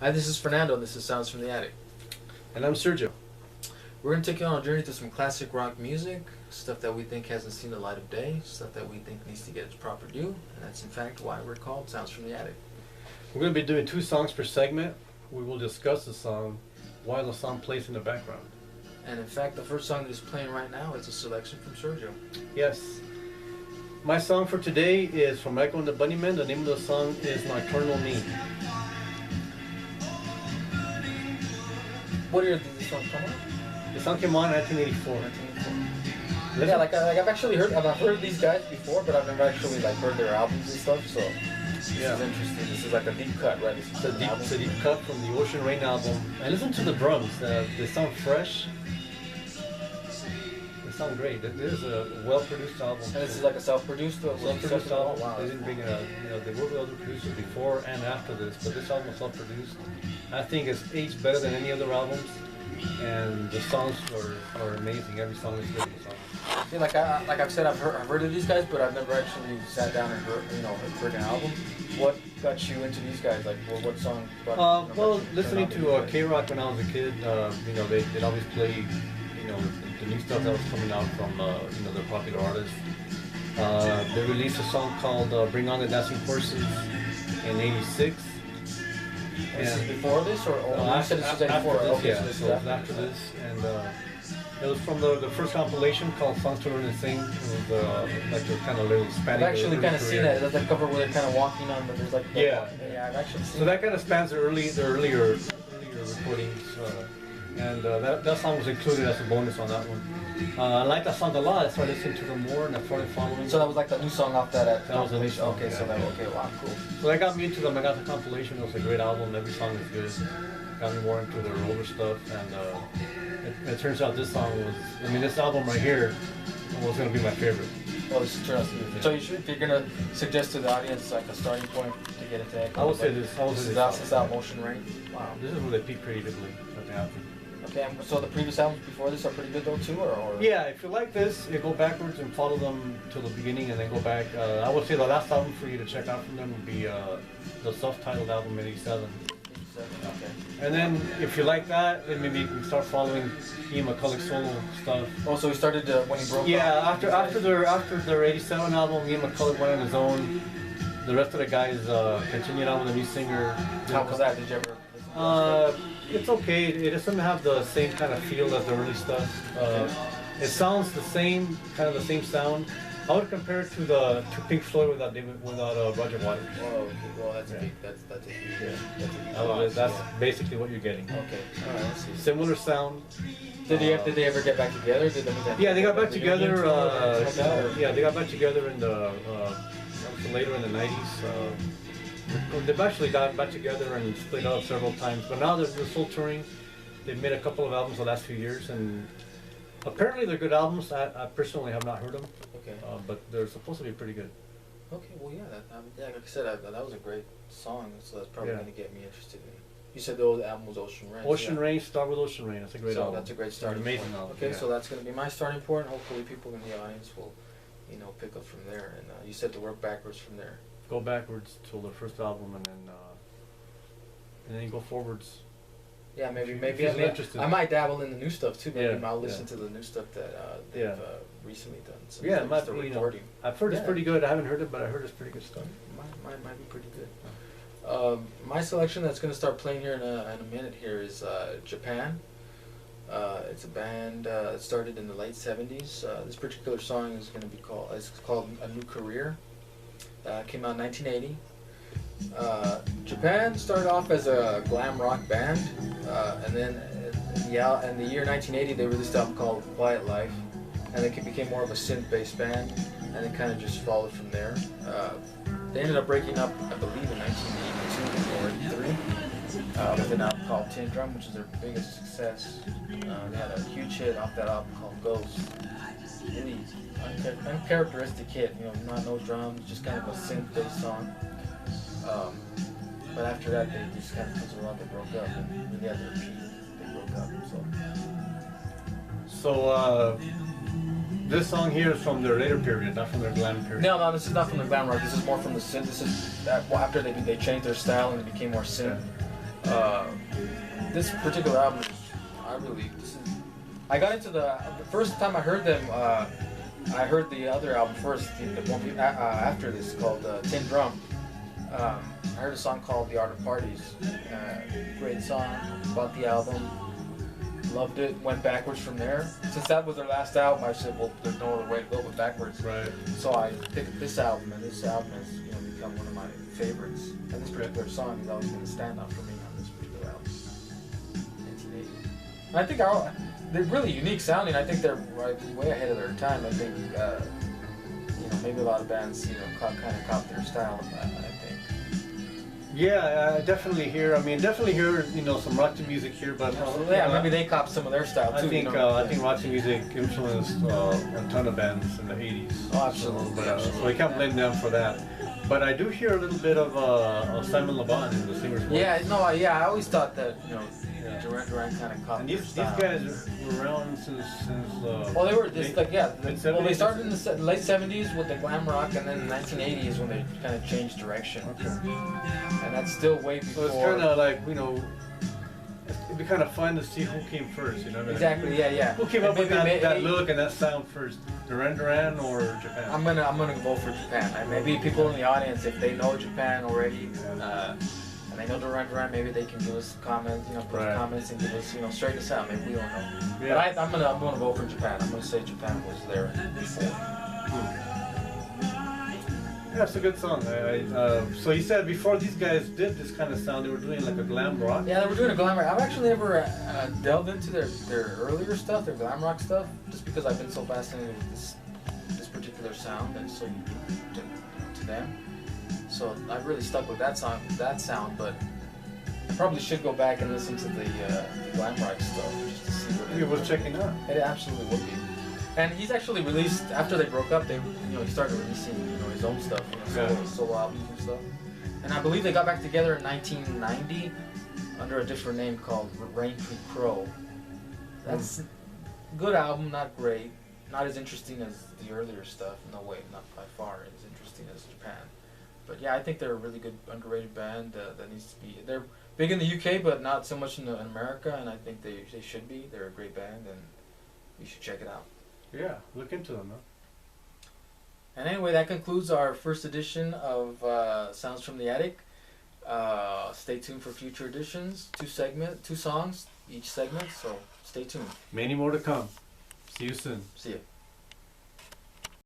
Hi, this is Fernando, and this is Sounds from the Attic. And I'm Sergio. We're going to take you on a journey through some classic rock music, stuff that we think hasn't seen the light of day, stuff that we think needs to get its proper due, and that's in fact why we're called Sounds from the Attic. We're going to be doing 2 songs per segment. We will discuss the song while the song plays in the background. And in fact, the first song that is playing right now is a selection from Sergio. Yes. My song for today is from Echo and the Bunnymen. The name of the song is Nocturnal Me. What year did this song come out? The song came on in 1984. 1984. Yeah, I've actually heard of these guys before, but I've never actually heard their albums and stuff. So this is interesting. This is like a deep cut, right? It's a deep cut from the Ocean Rain album. And listen to the drums. They sound fresh. They sound great. It is a well-produced album. And this is like a self-produced album. Oh, wow. They didn't bring they worked with other producers before and after this, but this album was self-produced. I think it's aged better than any other albums, and the songs are amazing. Every song is good. Yeah, like I've said, I've heard of these guys, but I've never actually sat down and heard an album. What got you into these guys? What song? Well, listening to K-Rock when I was a kid, they'd always play, the new stuff that was coming out from, their popular artists. They released a song called "Bring On the Dancing Horses" in '86. This is before this, or after this? Okay, Yeah, so it was after this, and it was from the first compilation called "Songs to Learn and Sing." It was like a kind of little spanning. I've actually kind of seen that. That's the cover where they're kind of walking on, but there's yeah, I've actually seen. So that kind of spans the earlier recordings, and that song was included as a bonus on that one. I like that song a lot. I started listening to them more, and I started following. So that was like the new song off that compilation. Okay, yeah, so wow, cool. So that got me into them. I got the compilation. It was a great album. Every song is good. Got me more into their older stuff, and it turns out this song was. This album right here was going to be my favorite. Well, this turns out to be. So if you're going to suggest to the audience like a starting point to get into Echo, I would say this. This is out Ocean Rain. Wow. This is where they peak creatively. What they have to. Okay, so the previous albums before this are pretty good though too, or? Yeah, if you like this, you go backwards and follow them till the beginning, and then go back. I would say the last album for you to check out from them would be the self-titled album in '87. Okay. And then if you like that, then maybe you can start following Ian McCulloch's solo stuff. Oh, so he started when he broke. Yeah, after their '87 album, Ian McCulloch went on his own. The rest of the guys continued on with a new singer. How was that? Did you ever? It's okay. It doesn't have the same kind of feel as the early stuff. It sounds the same, kind of the same sound. I would compare it to Pink Floyd without Roger Waters. Oh, okay. Well, that's a huge. Yeah. That's basically what you're getting. Okay. All right. Let's see. Similar sound. Did they ever get back together? Yeah, they got back together. They got back together in the later in the '90s. They've actually got back together and split up several times, but now they're still touring. They've made a couple of albums the last few years, and apparently they're good albums. I personally have not heard them, okay, but they're supposed to be pretty good. Okay, well, like I said, that was a great song, so that's probably going to get me interested in it. You said the old album was Ocean Rain. Ocean Rain, start with Ocean Rain. That's a great album. That's a great starting point. Amazing album. Okay, so that's going to be my starting point. Hopefully people in the audience will, pick up from there. And you said to work backwards from there. Go backwards till the first album, and then you go forwards. Yeah, maybe I might dabble in the new stuff too. Maybe I'll listen to the new stuff that they've recently done. So it might be. I've heard it's pretty good. I haven't heard it, but I heard it's pretty good stuff. Might be pretty good. My selection that's going to start playing here in a minute here is Japan. It's a band that started in the late '70s. This particular song is going to be called "A New Career." Came out in 1980. Japan started off as a glam rock band, and then in the year 1980 they released an album called Quiet Life, and it became more of a synth-based band, and it kind of just followed from there. They ended up breaking up, I believe, in 1982 or '83 with an album called Tin Drum, which is their biggest success. They had a huge hit off that album called Ghost. Really uncharacteristic hit, no drums, just kind of a synth-based song. But after that, they just kind of fizzled out. They broke up, and really had to repeat. They broke up. So this song here is from their later period, not from their glam period. No, this is not from the glam rock. This is more from the synth. This is after they changed their style and it became more synth. This particular album, I got into the first time I heard them. I heard the other album first, the one after this called Tin Drum. I heard a song called The Art of Parties. Great song. Bought the album. Loved it. Went backwards from there. Since that was their last album, I said, well, there's no other way to go but backwards. Right. So I picked this album, and this album has become one of my favorites. And this particular song is always going to stand out for me on this particular album. 1980. And I think they're really unique sounding. I think they're way ahead of their time. I think maybe a lot of bands kind of copy their style. I think. Yeah, I definitely hear some rock music here, but maybe they copied some of their style too. I think rock music influenced a ton of bands in the '80s. Oh, absolutely. So I can't blame them for that. But I do hear a little bit of Simon Le Bon in the singer's voice. I always thought that Duran kind of copied. And these guys were around since they were they started in the late '70s with the glam rock, and then the 1980s when they kind of changed direction. Okay. And that's still way before. So it's kind of like it'd be kind of fun to see who came first. Exactly. Yeah. Who came up with that look and that sound first? Duran or Japan? I'm gonna vote for Japan. Maybe people in the audience, if they know Japan already, and they know Duran, maybe they can give us comments, put comments and give us, straighten us out. Maybe we don't know. Yeah. But I'm gonna vote for Japan. I'm gonna say Japan was there before. Yeah, it's a good song. So you said before these guys did this kind of sound, they were doing like a glam rock? Yeah, they were doing a glam rock. I've actually never delved into their earlier stuff, their glam rock stuff, just because I've been so fascinated with this particular sound and so unique to them. So I've really stuck with that sound, but I probably should go back and listen to the glam rock stuff just to see what it was checking out. It absolutely would be. And he's actually released, after they broke up, he started releasing his own stuff, solo albums and stuff. And I believe they got back together in 1990 under a different name called Rain Tree Crow. That's a good album, not great, not as interesting as the earlier stuff. No way, not by far as interesting as Japan. But yeah, I think they're a really good, underrated band that needs to be. They're big in the UK, but not so much in America. And I think they should be. They're a great band, and you should check it out. Yeah, look into them, huh? And anyway, that concludes our first edition of Sounds from the Attic. Stay tuned for future editions. 2 songs each segment, so stay tuned. Many more to come. See you soon. See you.